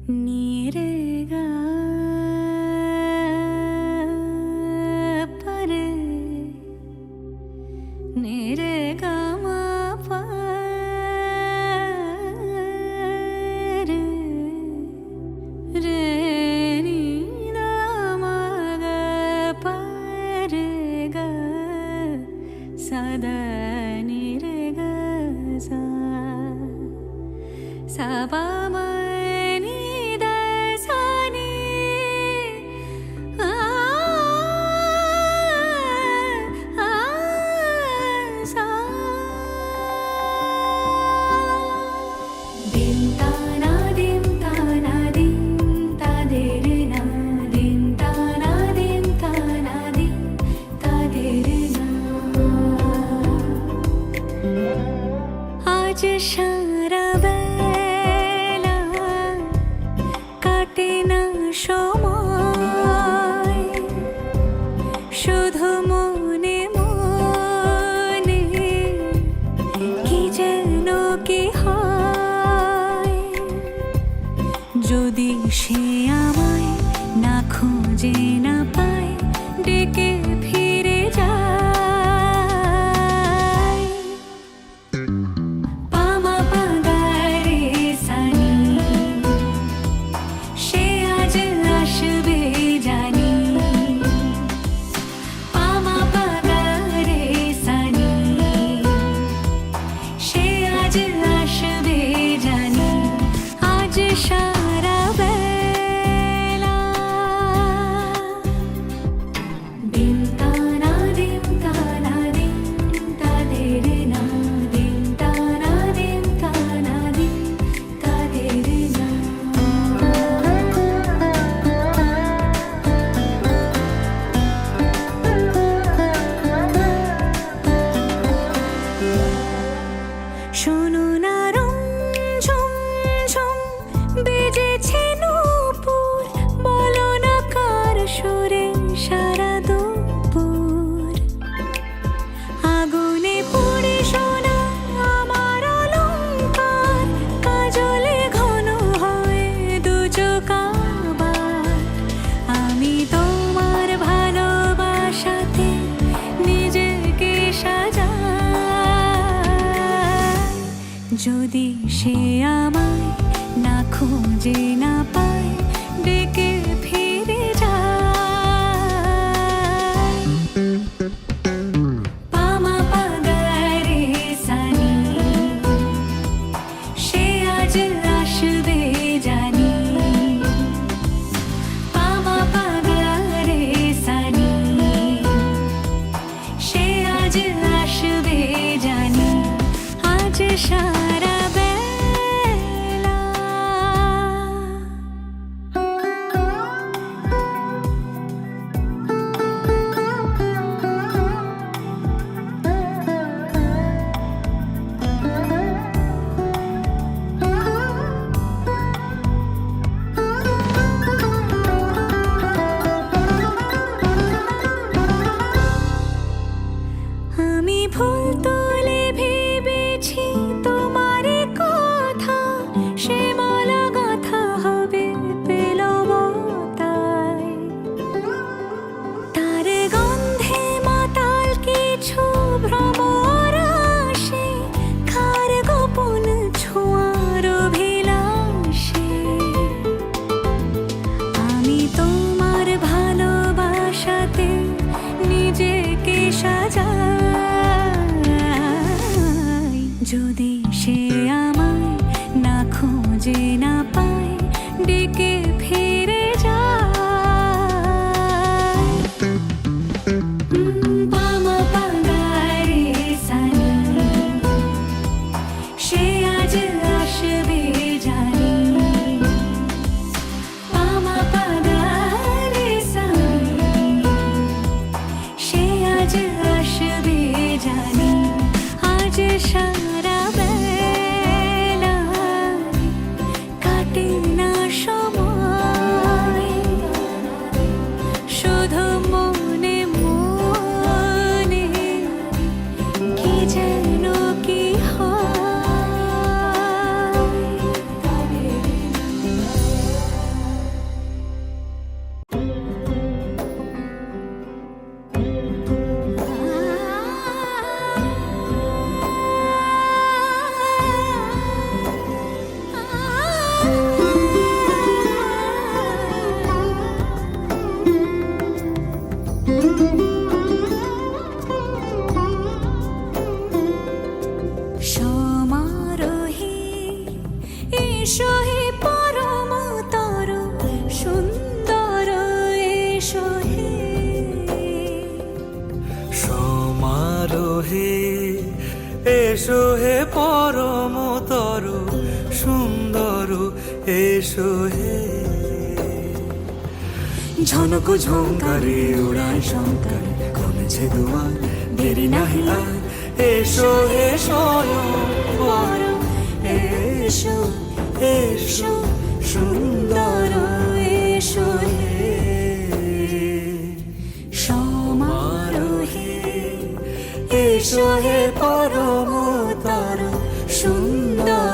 नीरेगा पर नीरेगा मा पर रे नी दा मा गा पर गा सदा नीरेगा सा सा पा मा आज सारा बेला काटे ना समय शुधु मने मने कि जेन कि हय যদি সে আমায় না খুঁজে না পায় ডেকে ফিরে যায় পামা পাগারে সানি সে আজ আসবে জানি পামা পাগারে সানি সে আজ আসবে জানি আজ সারা বেলা দিন তানা দিন তানা দিন তাদের না দিন তানা দিন তানা দিন তাদের না শোনো না রঞ্ঝম ঝম বেজেছে নূপুর বলো না কার সুরে সারা দুপুর আগুনে পুড়ে সোনা আমার অলংকার কাজলে ঘন হয় দু চোখ আবার আমি তোমার ভালোবাসাতে নিজেকে সাজাই যদি সে আমায় না খুঁজে না পায় ডেকে ফিরে যায় পামা পাগারে সানি সে আজ আসবে জানি পামা পাগারে সানি সে আজ আসবে জানি আজ সারা বেলা আমি ভুল তুলে ভেবেছি তোমার কথা সে মালা গাথা হবে পেলব তাই তার গন্ধে মাতাল কিছু ভ্রমর আসে খার গোপন ছোঁয়ার অভিলাষে আমি তোমার ভালোবাসাতে নিজেকে সাজাই যদি সে আমায় না খুঁজে না পায় ডেকে ফিরে যায় পামা পাগারে সানি সে আজ আসবে জানি পামা পাগারে সানি সে আজ আসবে জানি আজ সারা বেলা কাটে না সময় এসো হে পরমতর সুন্দর এসো হে সমারোহে এসো হে পরমতর সুন্দর এসো হে ঝনক ঝঙ্কারে উড়ায় শঙ্কর কমেছে দুয়ার দেরি নাহি আর এসো হে স্বয়ংবর এসো এসো সুন্দর এসো হে সমারোহে এসো হে পরমতর সুন্দর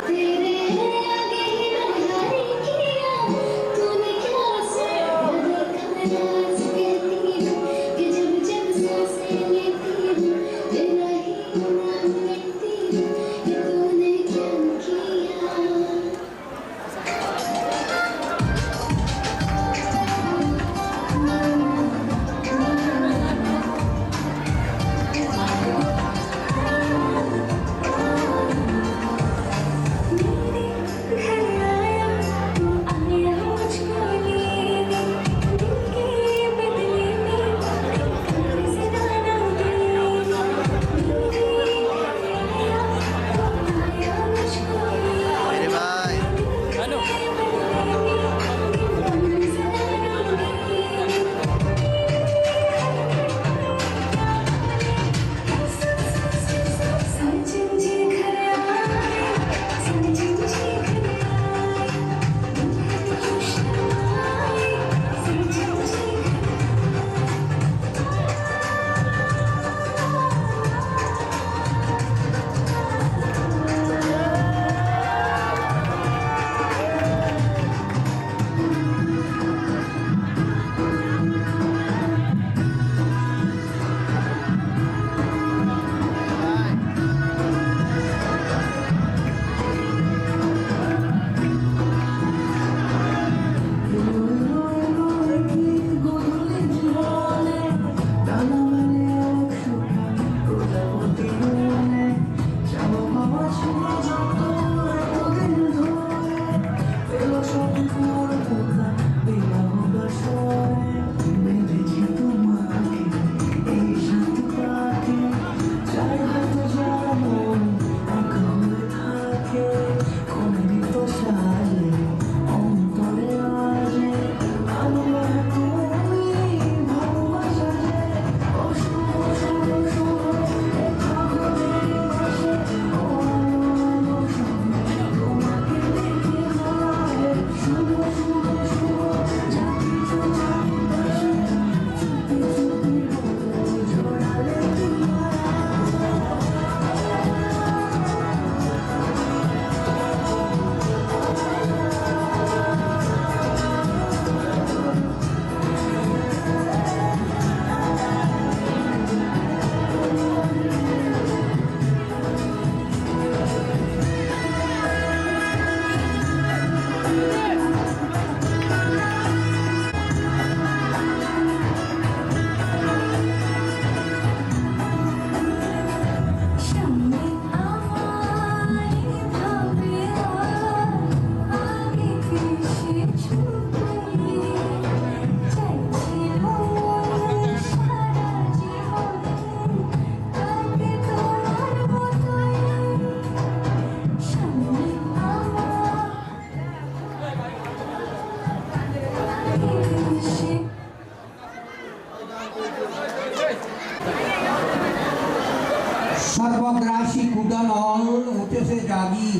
সর্বগ্রাসী কুদানল উঠেছে জাগি,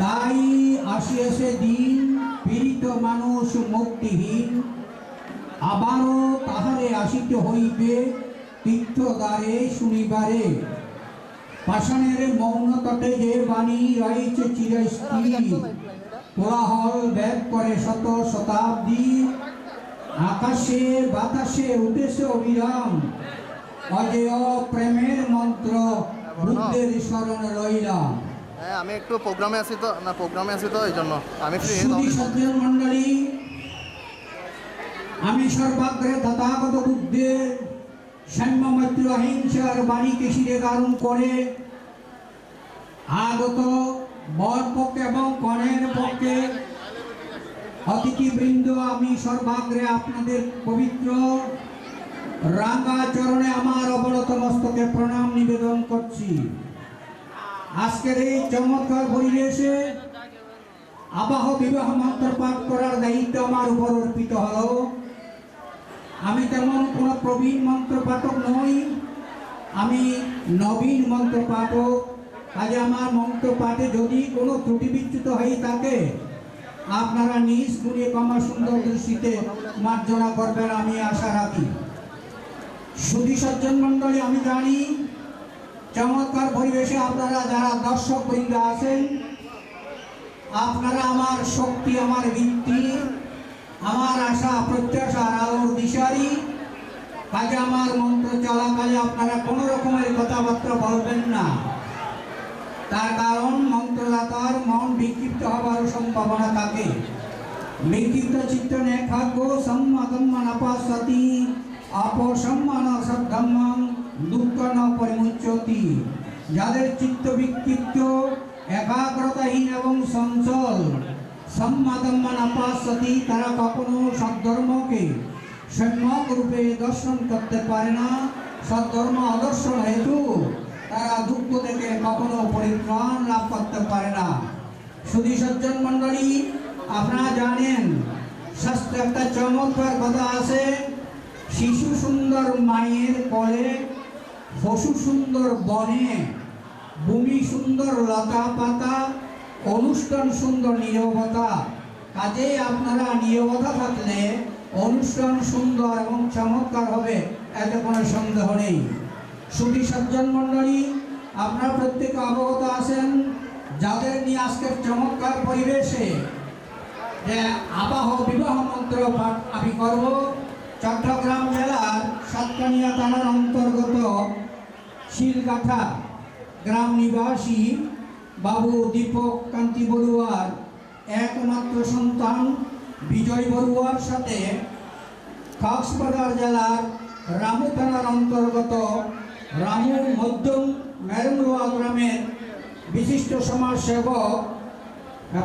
তাই আসিয়েছে দিন পীড়িত মানুষ মুক্তিহীন। আবারও তাহারে আসিতে হইবে তীর্থদ্বারে শুনিবারে। পাষাণের মৌন তটে যে বাণী রয়েছে চিরস্থির, কোলাহল ব্যাগ করে শত শতাব্দী। আকাশে বাতাসে উঠেছে অবিরাম, অজেয় প্রেমের মন্ত্র বুদ্ধের শরণ রইলাম। হ্যাঁ, আমি একটু প্রোগ্রামে আছি তো এই জন্য আমি ফ্রি। সজ্জন মন্ডলী, আমি সর্বাগ্রে তথাগত বুদ্ধের সাম্য মৈত্র অহিংসার বাণীকে শিরে ধারণ করে আগত বর পক্ষে এবং কনের পক্ষে অতিথিবৃন্দ, আমি সর্বাগ্রে আপনাদের পবিত্র রাঙ্গা চরণে আমার অবনত মস্তকে প্রণাম নিবেদন করছি। আজকের এই চমৎকার পরিবেশে আবাহ বিবাহ মন্ত্র পাঠ করার দায়িত্ব আমার উপর অর্পিত হলো। আমি তেমন কোনো প্রবীণ মন্ত্র পাঠক নই, আমি নবীন মন্ত্র পাঠক। কাজে আমার মন্ত্র পাঠে যদি কোনো ত্রুটি বিচ্যুত হয়ে থাকে, আপনারা নিজ গুণে ক্ষমা সুন্দর দৃষ্টিতে মার্জনা করবেন, আমি আশা রাখি। সুধী সজ্জন মণ্ডলী, আমি জানি চমৎকার পরিবেশে আপনারা যারা দর্শক বৃন্দ আছেন, আপনারা আমার শক্তি, আমার ভিত্তি, আমার আশা প্রত্যাশার আলোর দিশারি। কাজে আমার মন্ত্র চলাকালে আপনারা কোনো রকমের কথাবার্তা বলবেন না, তার কারণ মন্ত্রদাতার মন বিক্ষিপ্ত হবার সম্ভাবনা থাকে। বিক্ষিপ্ত চিত্ত নেখাগ্য সম্মাদম্মানাপাসতি অপসম্মান সদ্ধম্মাং দুঃখ ন পরিমুচ্যতি। যাদের চিত্ত বিক্ষিপ্ত, একাগ্রতাহীন এবং চঞ্চল, সম্মাদম্মানাপাসতি, তারা কখনো সদ্ধর্মকে সম্যক রূপে দর্শন করতে পারে না। সদ্ধর্ম অদর্শন হেতু তারা দুঃখ থেকে কখনো পরিত্রাণ লাভ করতে পারে না। সুধী সজ্জন মণ্ডলী, আপনারা জানেন শাস্ত্রে একটা চমৎকার কথা আছে, শিশু সুন্দর মায়ের কোলে, পশু সুন্দর বনে, ভূমি সুন্দর লতা পাতা, অনুষ্ঠান সুন্দর নীরবতা। কাজেই আপনারা নীরবতা থাকলে অনুষ্ঠান সুন্দর এবং চমৎকার হবে, এতে কোনো সন্দেহ নেই। সুধী সজ্জন মণ্ডলী, আপনারা প্রত্যেকে অবগত আছেন, যাদের নিয়ে আজকের চমৎকার পরিবেশে যে আবাহ বিবাহ মন্ত্র পাঠ আমি করব, চট্টগ্রাম জেলার সাতকানিয়া থানার অন্তর্গত শিলগাঠা গ্রাম নিবাসী বাবু দীপক কান্তি বড়ুয়ার একমাত্র সন্তান বিজয় বড়ুয়ার সাথে কক্সবাজার জেলার রামু থানার অন্তর্গত রামু মধ্যম মেরুয়া গ্রামের বিশিষ্ট সমাজসেবক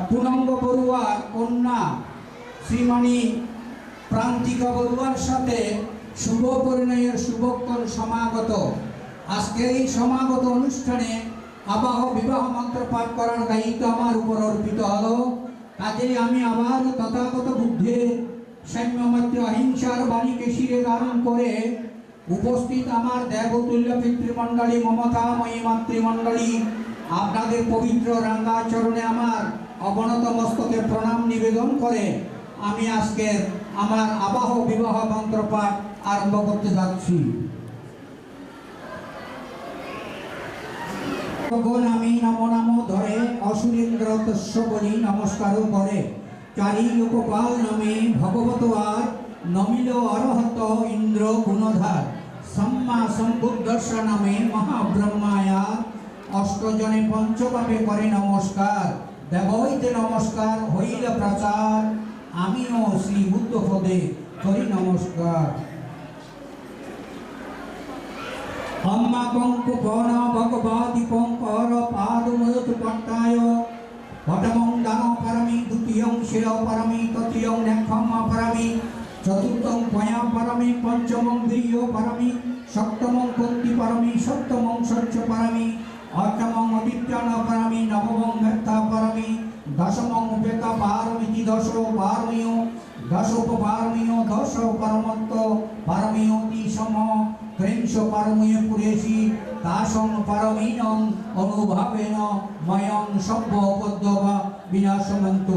পুনঙ্গ বড়ুয়ার কন্যা শ্রীমণি প্রান্তিকা বড়ুয়ার সাথে শুভ পরিণয়ের শুভক্ষণ সমাগত। আজকের এই সমাগত অনুষ্ঠানে আবাহ বিবাহ মন্ত্র পাঠ করার দায়িত্ব আমার উপর অর্পিত হলো। কাজেই আমি আবার তথাগত বুদ্ধের সাম্যমাত্র অহিংসার বাণীকে শিরে ধারণ করে উপস্থিত আমার দেবতুল্য পিতৃমণ্ডলী, মমতাময়ী মাতৃমণ্ডলী, আপনাদের পবিত্র রাঙ্গা চরণে আমার অবনত মস্তকে প্রণাম নিবেদন করে আমি আজকের আমার আবাহ বিবাহ মন্ত্র পাঠ আরম্ভ করতে যাচ্ছি। আমি নমো নমো ধরে অসুরেন্দ্র তস্য বলি নমস্কারও করে। চারি লোকপাল নামে ভগবত আর নমিল অরহত ইন্দ্র গুণধার। সম্মা সম্বুদ্ধস্য নামে মহাব্রহ্মায়া অষ্টজনে পঞ্চপাপে করে নমস্কার। দেবৈতে নমস্কার হইল প্রচার, আমিও শ্রী বুদ্ধ পদে করি নমস্কার। अम्मा पंकु पौना भगवादि पंकर पादुमयत पट्टाय पटमं दानो परमि द्वितीयं शिरो परमि तृतीयं नेखम्मा परमि चतुर्थं पया परमि पंचमं वीर्यो परमि सप्तमं कुन्ति परमि सप्तमं सच्च परमि अष्टमं अदित्यान परमि नवमं मेत्ता परमि दशमं उपेता पारमिति दशो पारमियो दशोपपारमियो दश परमत्व परमियोति सम ত্রিংশ পারমীয় পুরেশি দাসং পারমীনং অনুভাবেন ময়ং সভ্য পদ্মবা বিনাশমন্ত।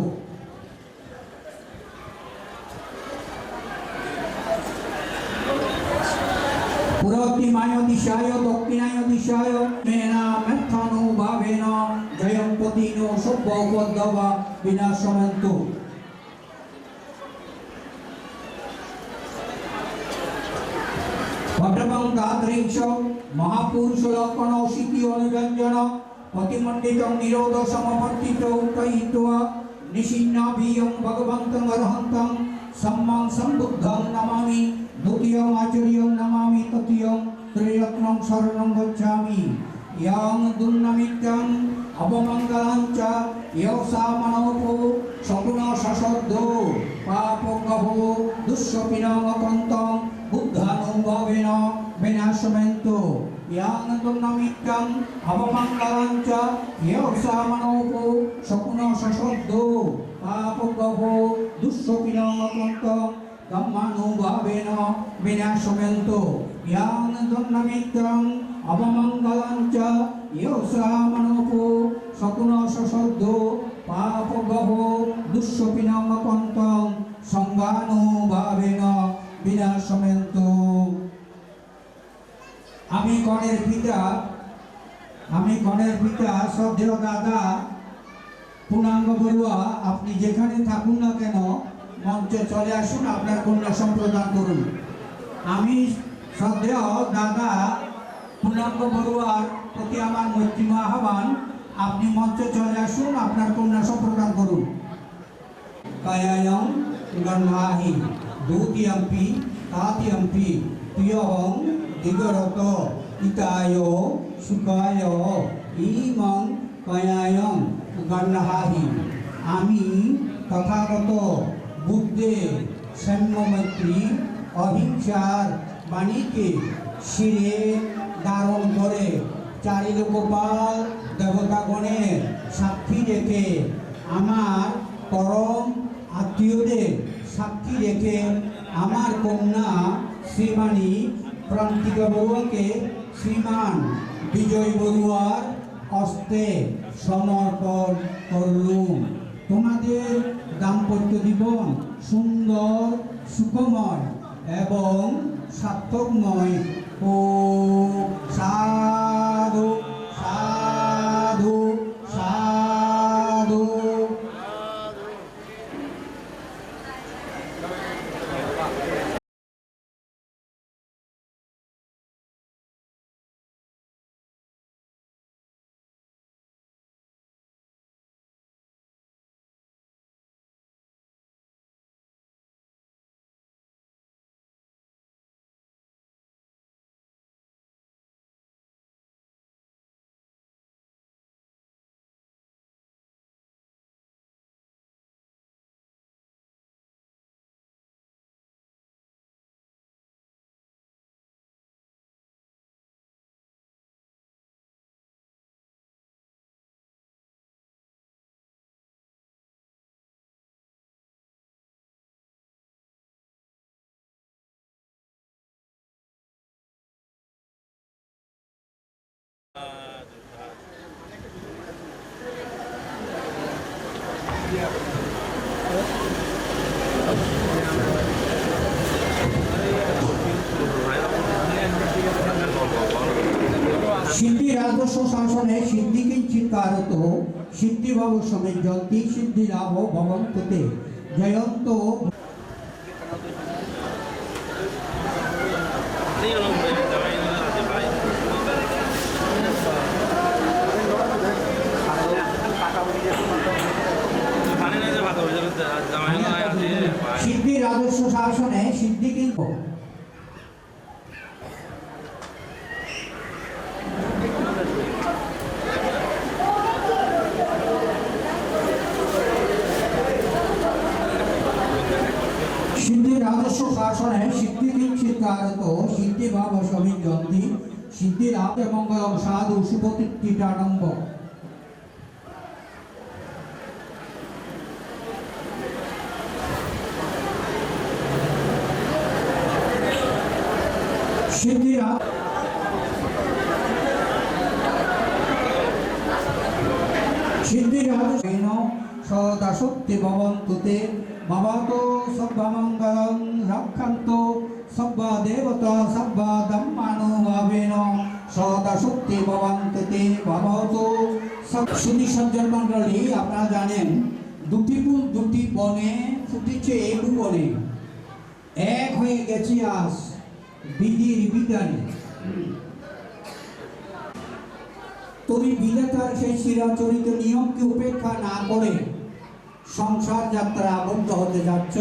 পুরোক্তিমায় দিশায় দক্ষিণায় দিশায় মেনা মেথানুভাবেন জয়ং পতিন সভ্য পদ্মবা বিনাশমন্ত। ভদ্রবং দাত্রিংশ মহাপুরুষ লক্ষণ অশীতি অনুরঞ্জন প্রতিমণ্ডিতং নিরোধ সমবর্তিত উত্তয়িত্বা নিশিন্নাভিয়ং ভগবন্তং অর্হন্তং সম্মাং সম্বুদ্ধং নমামি দ্বিতীয়ং আচার্যং নমামি তৃতীয়ং ত্রিরত্নং শরণং গচ্ছামি। ইয়ং দুর্নমিত্যং অবমঙ্গলাঞ্চ ইয়সামানপো সগুণ সশব্দ পাপগ্রহ দুঃস্বপিনমকন্তং বুদ্ধানুভবেন বিনাশমেন্তু ইয়ানন্দনমিত্যং অবমঙ্গলাঞ্চ ইয়সামানপো সগুণ সশব্দ পাপগ্রহ দুঃস্বপিনমকন্তং ধম্মানুভবেন বিনাশমেন্তু ইয়ানন্দনমিত্যং অবমঙ্গলাঞ্চ ইয়সামানপো সগুণ সশব্দ পাপগ্রহ দুঃস্বপিনমকন্তং সংজ্ঞানুভাবেন বিনাশমেন্তু। আমি গণের পিতা শ্রদ্ধেয় দাদা পূর্ণাঙ্গ বড়ুয়া, আপনি যেখানে থাকুন না কেন মঞ্চে চলে আসুন, আপনার কন্যা সম্প্রদান করুন। আমি শ্রদ্ধেয় দাদা পূর্ণাঙ্গ বড়ুয়ার প্রতি আমার মৈত্রী আহ্বান, আপনি মঞ্চে চলে আসুন, আপনার কন্যা সম্প্রদান করুন। কায়ায়ং গণাহি দ্বিতীয়ম্পি তাতিয়াম্পি প্রিয়হং দিগরত ইতায় সুখায় ইমং কায়ায়ং গণাহি। আমি তথাগত বুদ্ধের সাম্যমৈত্রী অহিংসার বাণীকে শিরে ধারণ করে চারিলোকপাল দেবতাগণের সাক্ষী রেখে, আমার পরম আত্মীয়দের সাক্ষী রেখে আমার কন্যা শ্রীমানী প্রান্তিকা বড়ুয়াকে শ্রীমান বিজয় বড়ুয়ার হস্তে সমর্পণ করলুম। তোমাদের দাম্পত্য জীবন সুন্দর, সুখময় এবং সার্থকময় ও সাধু সাধু সাধু। সিদ্ধি রাজস্ব শাসনে সিদ্ধি কিঞ্চিৎ কারত সিদ্ধি ভব সমিজ্জন্তি সিদ্ধি লাভ ভবন্তুতে জয়ন্ত। সিদ্ধি রাজস্ব শাসনে সিদ্ধি কিন্তু সিদ্ধি রাজস্ব শাসনে সিদ্ধি কিঞ্চিৎ কারত সিদ্ধি ভাব সমিজ্জন্তি সিদ্ধি লাভ মঙ্গলম সাধু সুপতিষ্ঠিতাডম্ব। সিদ্ধিরাজস্বেন সদাশক্তি ভবন্তুতে ভবতো সর্বমঙ্গলং রক্ষন্তু সর্বা দেবতা সর্বা ধম্মানুভাবেন সদাশক্তি ভবন্তুতে ভবতো। সুধী সজ্জন মণ্ডলী, আপনারা জানেন দুটি ফুল দুটি বনে ফুটেছে এই ভুবনে, এক হয়ে গেছে আজ বিধির বিধানে। তুমি বিধাতার সেই চিরাচরিত নিয়মকে উপেক্ষা না করে সংসার যাত্রা আবদ্ধ হতে যাচ্ছ।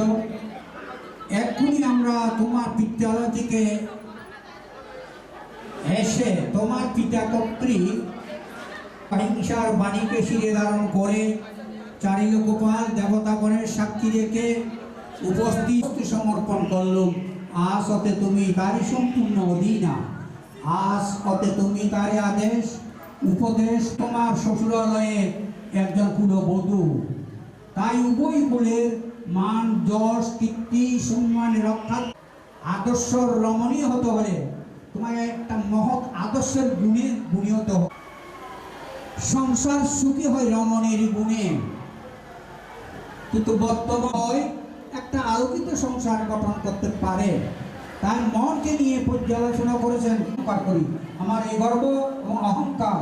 এক্ষুনি আমরা তোমার বিদ্যালয় থেকে এসে তোমার পিতা কর্তৃক অহিংসার বাণীকে শিরে ধারণ করে চারি লোকপাল দেবতাগণের সাক্ষী রেখে উপস্থিত সমর্পণ করলুম। আজ হতে তুমি তারই সম্পূর্ণ অধীনা, আজ হতে তুমি তারই আদেশ উপদেশ তোমার শ্বশুরালয়ে একজন কুলবধূ। তাই উভয় কুলের মান যশ কীর্তি সম্মান রক্ষা আদর্শ রমণীয় হতে হলে তোমার একটা মহৎ আদর্শের গুণে গুণী হতে হবে। সংসার সুখী হয় রমণীর গুণে, কিন্তু বর্তমান একটা আলোকিত সংসার গঠন করতে পারে। তাই মনকে নিয়ে পর্যালোচনা করেছেন করি আমার এই গর্ব এবং অহংকার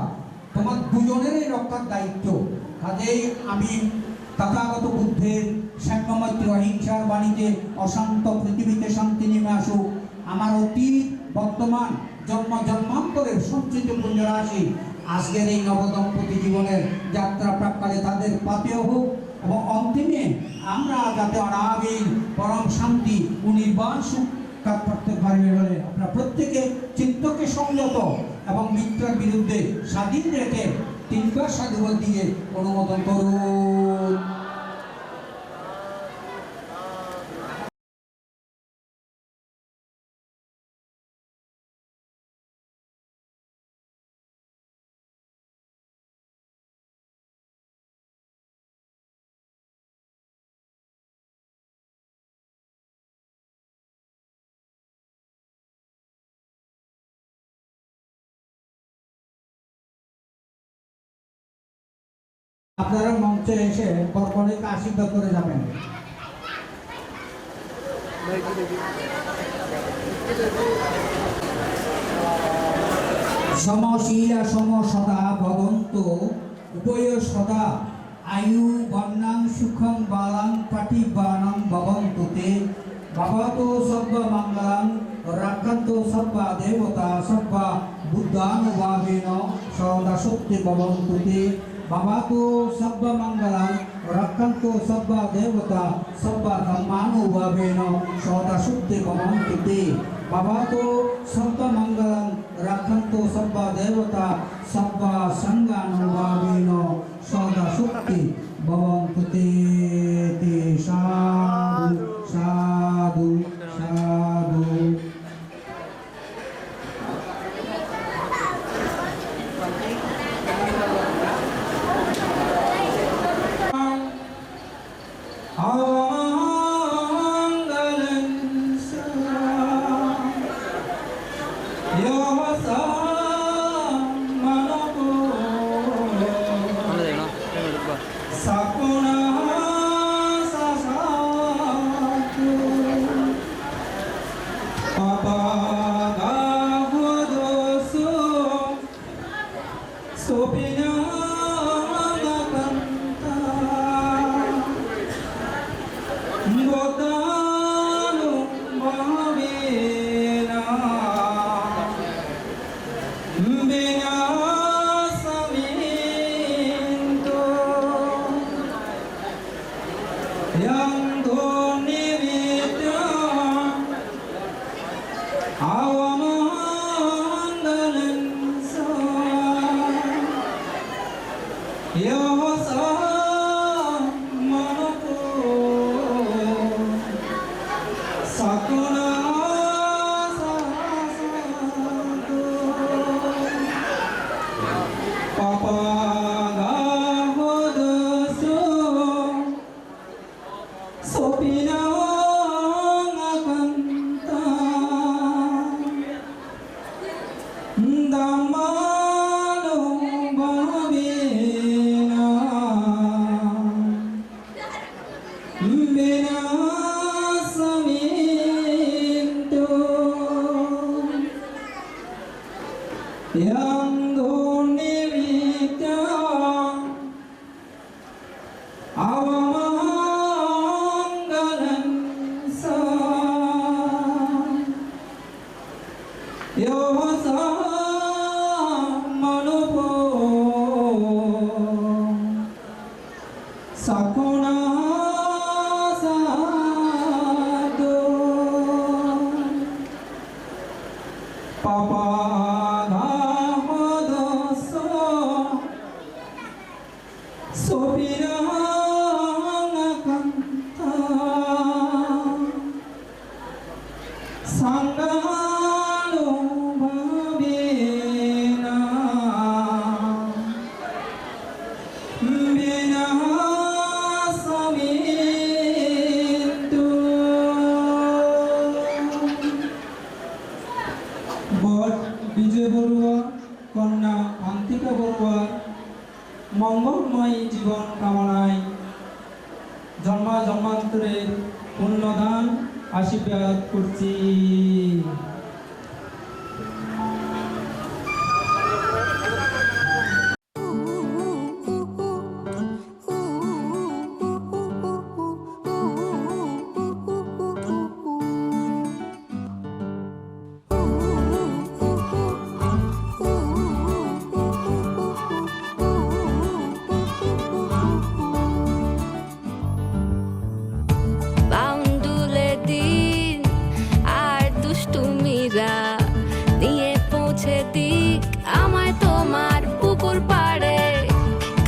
তোমার দুজনেরই রক্ষার দায়িত্ব। কাজেই আমি তথাগত বুদ্ধের সাম্যমৈত্রী অহিংসার বাণীতে অশান্ত পৃথিবীতে শান্তি নেমে আসুক, আমার অতীত বর্তমান জন্ম জন্মান্তরের সঞ্চিত পুণ্যরাশি আজকের এই নবদম্পতি জীবনের যাত্রা প্রাককালে তাদের পাতেও হোক এবং অন্তিমে আমরা যাতে অনাবিল পরম শান্তি ও নির্বাণ সুখ কাজ করতে পারবে বলে আপনারা প্রত্যেকে চিত্তকে সংযত এবং মিত্রের বিরুদ্ধে স্বাধীন রেখে তিনবার সাধুবাদ দিয়ে অনুমোদন করুন। আপনারা মঞ্চে এসে বরকনেকে আশীর্বাদ করে যাবেন। সমশীলা সম সদা ভবন্ত উভয় সদা আয়ু বর্ণাং সুখং বালাং পাটিবানাং ভবন্তু তে ভবতো সব্ব মঙ্গলাং রাক্ষন্তু সব্ব দেবতা সব্ব বুদ্ধানুভাবেন সদা সত্যি ভবন্তু তে भवतु सब्ब मंगलं रक्षन्तु सब्ब देवता सब्ब धर्मानुभावेन सदा शुद्धि भवन्तु ते भवतु सब्ब मंगलं रक्षन्तु सब्ब देवता सब्ब संगानुभावेन सदा शुद्धि भवन्तु ते साधु साधु साधु। জন্মান্তরের পুণ্যদান আশীর্বাদ করছি। বাউন্ডুলে দিন আর দুষ্টুমিরা নিয়ে পৌঁছে দিক আমায় তোমার পুকুর পাড়ে।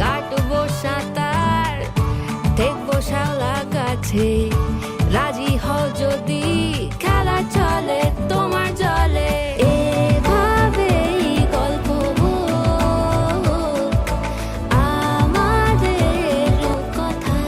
কাটবো সাঁতার দেখবো শাওলা গাছে, রাজি হও যদি খেলা চলে তোমার জলে। এভাবেই গল্প হোক আমাদের কথায়।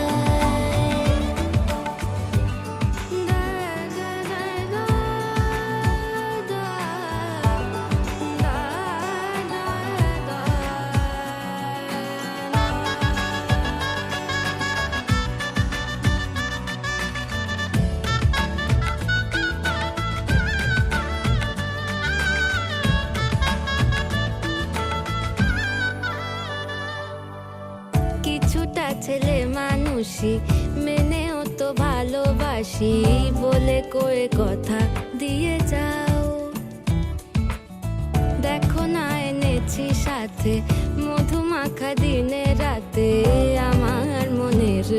কিছুটা ছেলে মানুষই মেনেও তো ভালোবাসি বলে কয়ে কথা দিয়ে যাও। দেখো না এনেছি সাথে মধুমাখা দিনে রাতে আমার মনের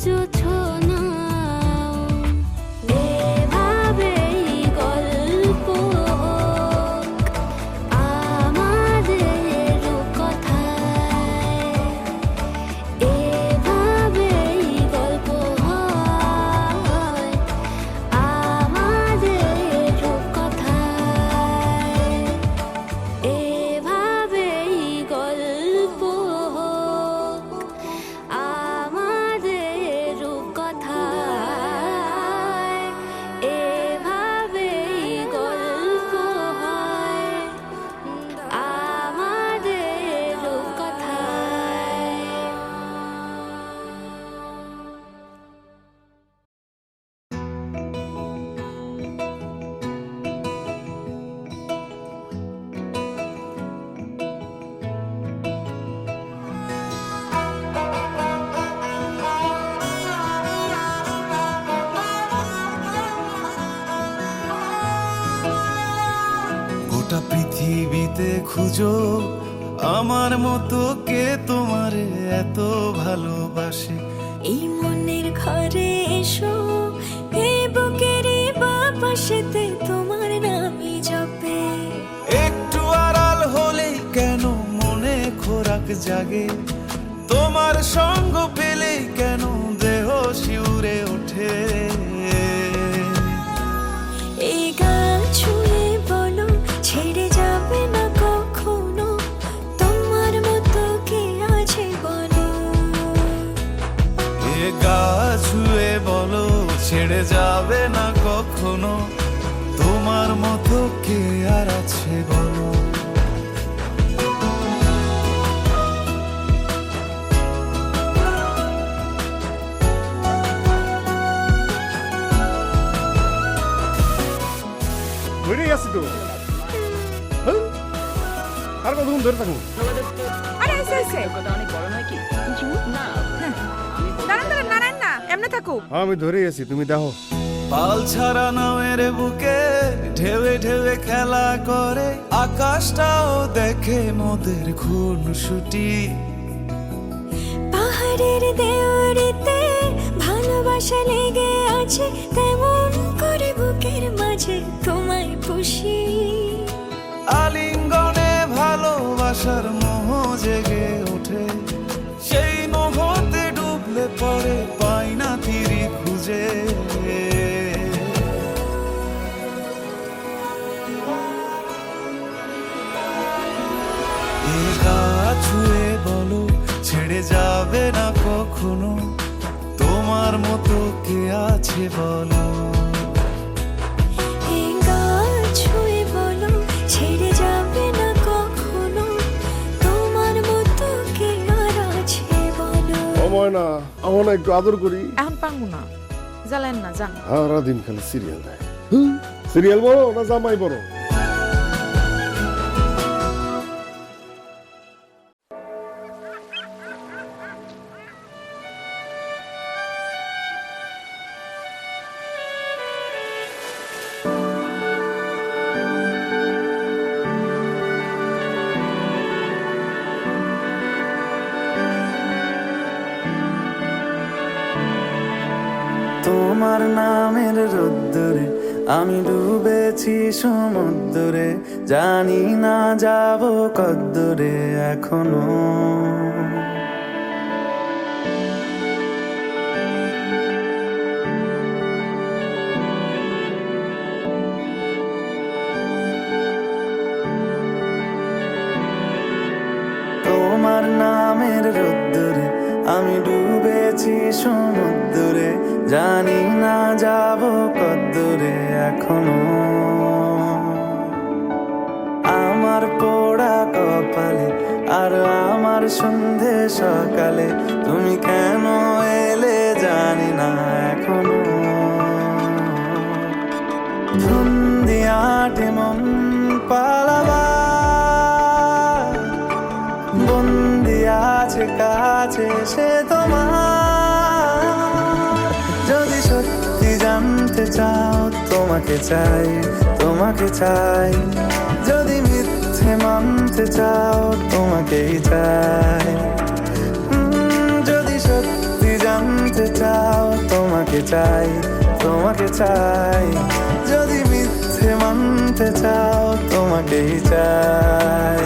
জোছনা। এভাবেই গল্প হোক আমাদের কথায়। এভাবেই গল্প হয় আমাদের কথায়। এভাবেই গল্প হোক আমাদের কথায়। এভাবেই গল্প হয় আমাদের কথায়। গোটা পৃথিবীতে খুঁজো আমার মতো কে তোমারে এত ভালোবাসে। এই মনের ঘরে এসো, এই বুকের বাপাশেতে তোমার নামই জপে। একটু আড়াল হলেই কেন মনে খোরাক জাগে, তোমার সঙ্গ পেলেই কেন দেহ শিউরে ওঠে। এই গান ছুঁয়ে বলো ছেড়ে যাবে না কখনো, তোমার মতো কে আছে বলো। এ গা ছুঁয়ে বলো ছেড়ে যাবে না কখনো, তোমার মতো কে আর আছে বলো। ধরে আছি তো, হ্যাঁ? আর কতক্ষণ ধরে থাকুন? আরে এসে এসে দাঁড়ান দাঁড়ান নারায়ণ না এমনি থাকুক। আমি ধরেই আছি, তুমি দেখো। পাল ছাড়া নামের বুকে ঢেউে ঢেউে খেলা করে, আকাশটাও দেখে মোদের খুনসুটি। পাহাড়ের দেওয়ারিতে ভালোবাসা লেগে আছে, তেমন করে বুকের মাঝে তোমায় পুষি। আলিঙ্গনে ভালোবাসার মোহ জেগে ওঠে, সেই মোহতে ডুবলে পরে পাই না তীরে খুঁজে। এ গা ছুঁয়ে বলো ছেড়ে যাবে না কখনো, তোমার মতো কে আছে বলো। এই গা ছুঁয়ে বলো ছেড়ে যাবে না কখনো, তোমার মতো কে আর আছে বলো। সময় হয় না, আমার না একটু আদর করি। এখন পারবো না, জ্বালেন না, যান। সারাদিন খালি সিরিয়াল দেয়। সিরিয়াল বড় না জামাই বড়? তোমার নামের রোদ্দুরে আমি ডুবেছি সমুদ্রে, জানি না যাব কদ্দুরে এখনো। তোমার নামের রোদ্দুরে আমি ডুবেছি সমুদ্রে, জানি না যাব কদ্দুরে এখনো। আমার পোড়া কপালে আর আমার সন্ধে সকালে তুমি কেন এলে জানি না এখনো। ধুন্দিয়াটে মন পালাবা বন্দি আছে কাছে সে তোমার। যদি সত্যি জানতে চাও তোমাকে চাই, তোমাকে চাই। যদি মিথ্যে মানতে চাও তোমাকেই চাই। যদি সত্যি জানতে চাও তোমাকে চাই, তোমাকে চাই। যদি মিথ্যে মানতে চাও তোমাকেই চাই।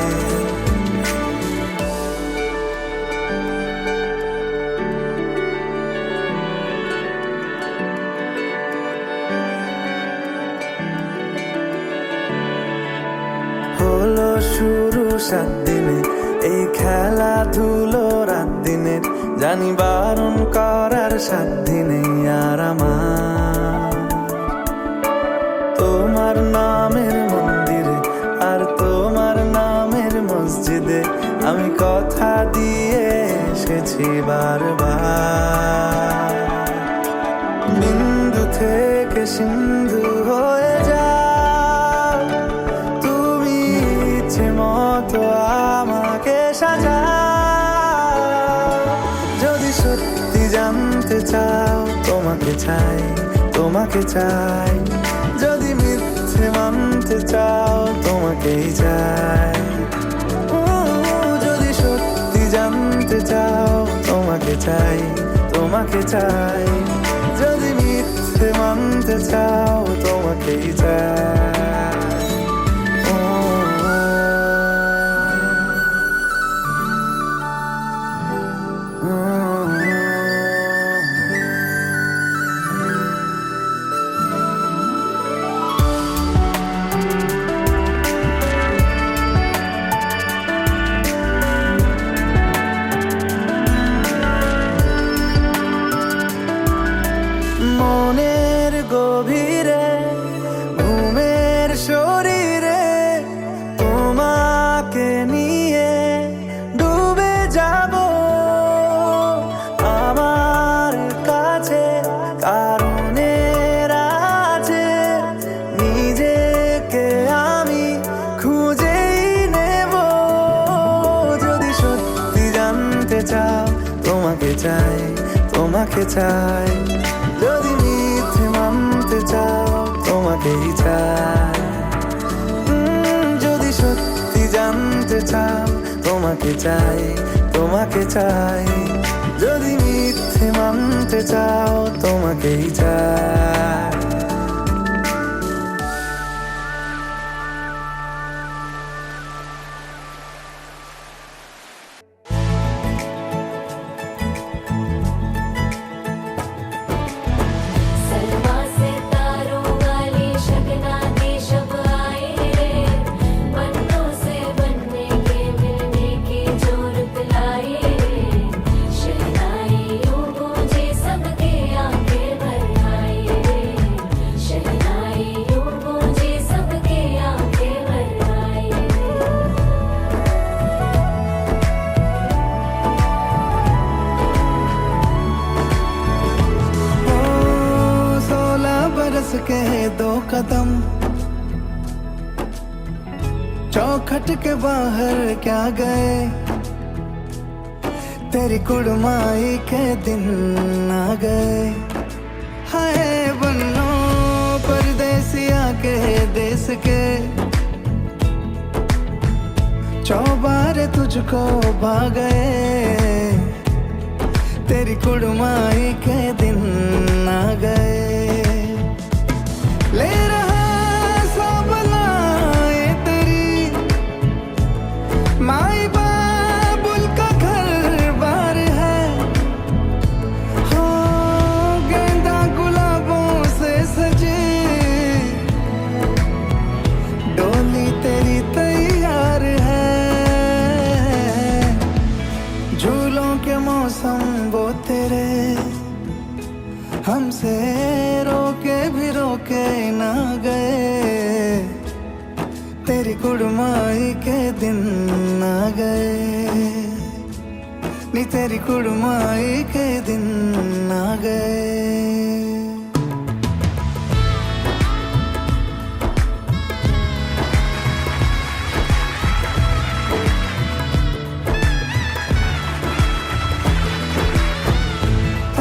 হলো শুরু 7 দিনে এই খেলাধুলো রাত দিনের, জানি বারণ করার সাধ্য নেই আর আমার। তোমার নামের মন্দিরে আর তোমার নামের মসজিদে আমি কথা দিয়ে এসেছি বারবার। বিন্দু থেকে সিন্ধু হয়ে যাও তুমি, ইচ্ছে মতো আমাকে সাজাও। যদি সত্যি জানতে চাও তোমাকে চাই, তোমাকে চাই। যদি মিথ্যে মানতে চাও তোমাকেই চাই। যদি সত্যি জানতে চাও তোমাকে চাই, তোমাকে চাই। যদি মিথ্যে মানতে চাও তোমাকেই চাই। মনের গভীরে ঘুমের শরীরে তোমাকে নিয়ে ডুবে যাব। আমার কাছে কারণের আছে, নিজেকে আমি খুঁজেই নেব। যদি সত্যি জানতে চাও তোমাকে চাই, তোমাকে চাই। যদি মিথ্যে মানতে চাও তোমাকেই চাই। যদি সত্যি জানতে চাও তোমাকে চাই, তোমাকে চাই। যদি মিথ্যে মানতে চাও তোমাকেই চাই। सलमा सितारों वाली शगना दे शब आए रे, पन्नों से बनने के मिलने की जो रुत लाए रे। शहनाइयों गूंजे सबके आंखें भर आई के 2 कदम, चौखट के बाहर क्या गए, तेरी कुड़माई के दिन आ गए। हाय बन्नो परदेसिया के देश के, चौबारे तुझको भा गए, तेरी कुड़माई के दिन आ गए। ले रहा सब लाए तेरी माई बाबुल का घर बार है, हो गेंदा गुलाबों से सजी डोली तेरी तैयार है। झूलों के मौसम वो तेरे, हमसे रोके भी रोके ना गए, तेरी कुड़माई के दिन आ गए, नी तेरी कुड़माई के दिन आ गए।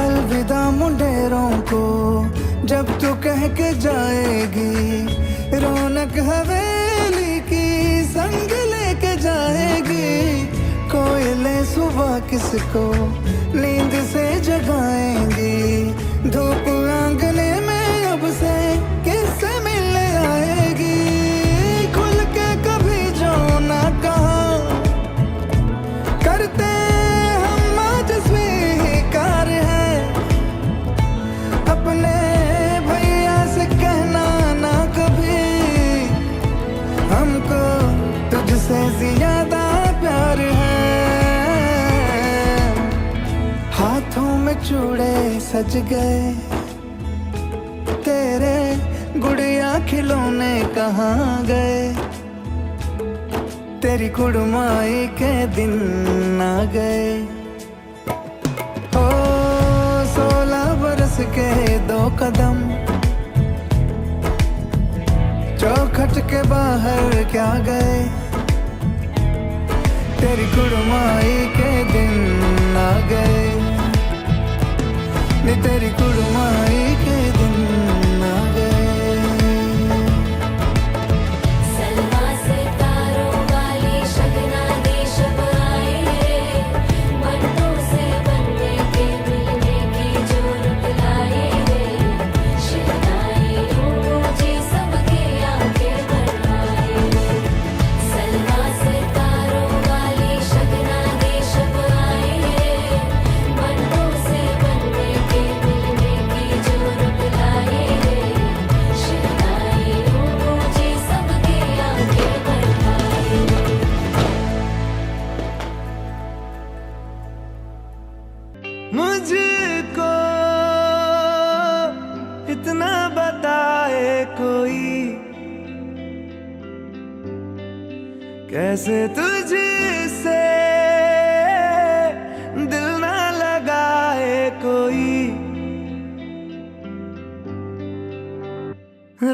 अलविदा मुंडेरों को जब तू कह के जाएगी, रौनक हवेली की संग लेके जाएगी। कोयले सुबह किसको नींद से जगाएंगी, धूप आंगने में अब से किससे मिलने आएगी। खुल के कभी जो ना कहा करते हम आज स्वीकार है, अपने भैया से कहना ना कभी, हमको तुझसे ज्यादा प्यार है। हाथों में चूड़े सज गए, तेरे गुड़िया खिलौने कहाँ गए, तेरी कुड़माई के दिन आ गए। ओ 16 बरस के 2 कदम, चौखट के बाहर क्या गए, तेरी कुड़माई के दिन आ गए, नी तेरी कुड़माई के दिन आ गए। सलमा सितारों वाली शगना देश आए रे, बन्नों से बनने के मिलने की जरूरत लाए रे। शहनाई ऊंची सबके आगे बढ़ाए रे। सलमा सितारों वाली शगना देश आए रे, बन्नों से बनने के मिलने की जरूरत लाए रे। शहनाई ऊंची सबके आगे बढ़ाए रे। मुझको इतना बताए कोई, कैसे तुझसे दिल ना लगाए कोई।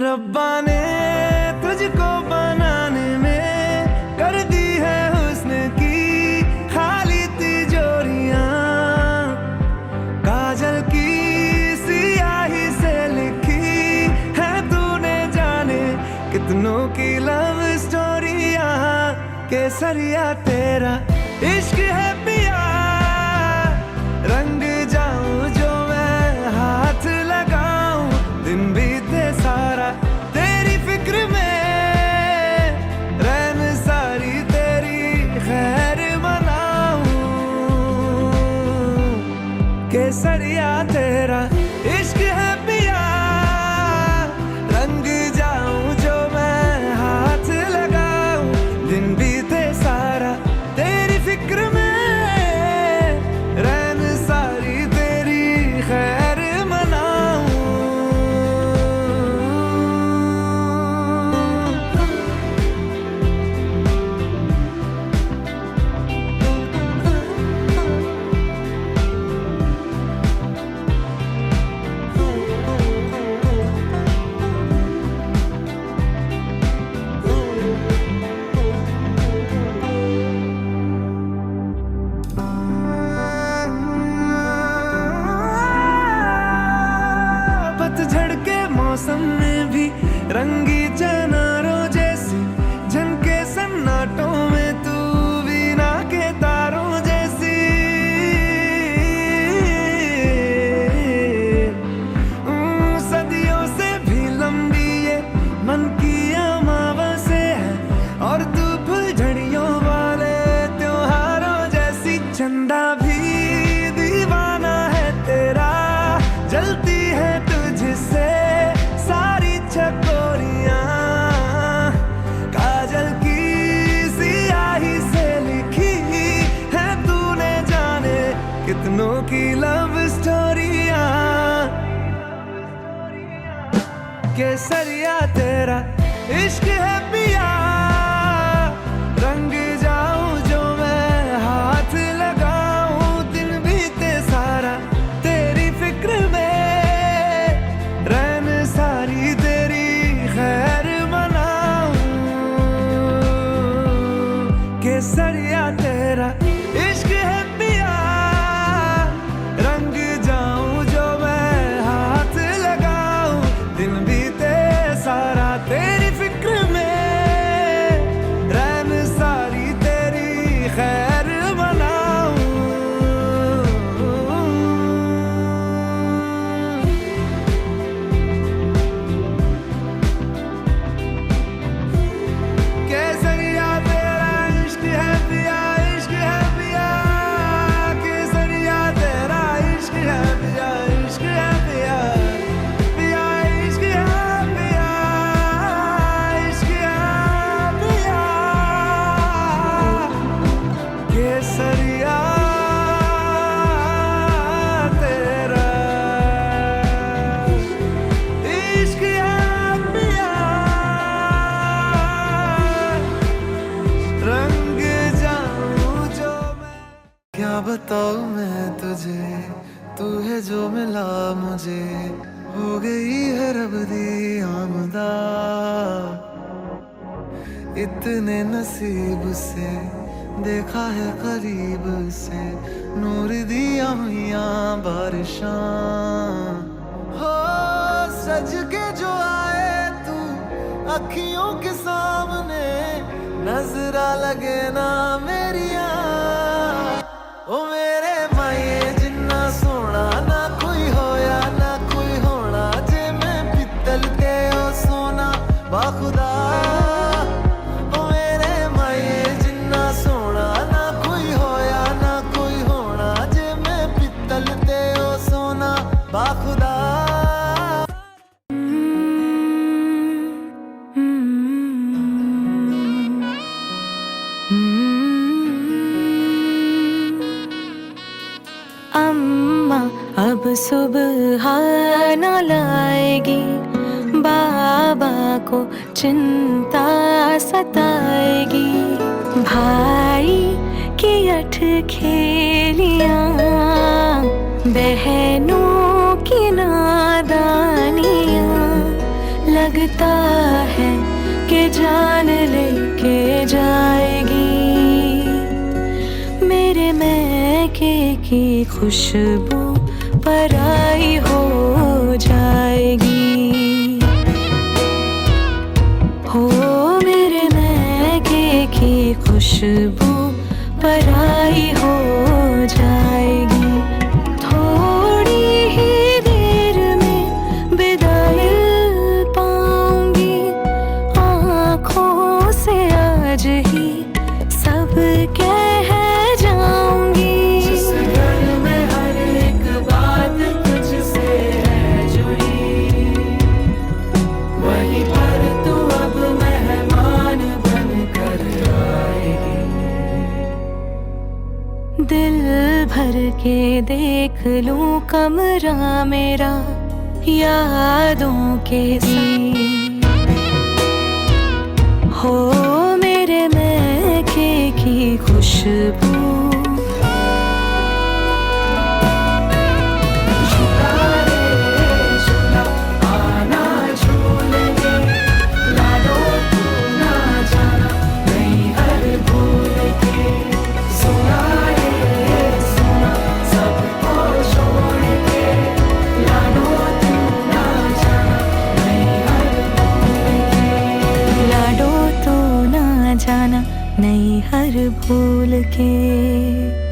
रब्बा ने तुझको बनाने में कर दी है हुस्न की खाली तिजोरियां, काजल की सियाही से लिखी है तूने जाने कितनों की लव स्टोरियां। केसरिया तेरा इश्क है पिया, रंग जाऊं जो मैं हाथ लगाऊं, दिन बीते सारा तेरी फिक्र में, रैन सारी तेरी खैर मनाऊं। केसरिया तेरा इश्क है पिया, रंग जाऊं जो मैं हाथ लगाऊं, दिन बीते सारा तेरी फिक्र में, रैन सारी तेरी खैर मनाऊं। मौसम में भी रंगी चनारों जैसी झनके सन्नाटों में तू वीणा के तारों जैसी सदियों से भी लंबी ये मन की अमावस्या है और तू फुलझड़ियों वाले त्योहारों जैसी चंदा भी दीवाना है तेरा जलती है तुझसे सारी चकोरियां काजल की सियाही से लिखी है तूने जाने कितनों की लव स्टोरियां केसरिया तेरा इश्क है पिया रंग जाऊं जो मैं हाथ लगाऊं दिन बीते सारा तेरी फिक्र में रैन सारी तेरी खैर मनाऊं केसरिया तेरा इश्क है पिया रंग जाऊं जो मैं हाथ लगाऊं दिन बीते सारा तेरी फिक्र में रैन सारी तेरी खैर मनाऊं केसरिया तेरा इश्क है पिया केसरिया तेरा इश्क है पिया पिया इश्क है पिया इश्क है पिया केसरिया तेरा इश्क है पिया रंग जाऊं जो मैं क्या बताऊं मैं तुझे तू है जो मिला मुझे हो गई है रब दी आमदा इतने नसीब से देखा है करीब से नूर दिया हुआ बारिशां हो सज के जो आए तू अखियों के सामने नजरा लगे ना मेरिया ओ मेरे माये जिन्ना सोना ना कोई होया ना कोई होना जे मैं पित्तल ते ओ सोना बाखुदा ओ मेरे माये जिन्ना सोना ना कोई होया ना कोई होना जे मैं पित्तल ते ओ सोना बाखुदा अम्मा अब सुबह न लाएगी बाबा को चिंता सताएगी भाई की अठ खेलियां बहनों की नादानियां लगता है कि जान लेके जाएगी मेरे मैके की खुशबू पराई हो जाएगी हो मेरे मैके की खुशबू पराई हो जाएगी थोड़ी ही देर में विदाई पाऊंगी आँखों से आज ही सब कह जाऊंगी जिस घर में हर एक बात तुझसे है जुड़ी वहीं पर तू अब मेहमान बनकर आएगी दिल भर के देख लूं कमरा मेरा यादों के संग हो मेरे मैके की खुशबू जाना नहीं हर भूल के।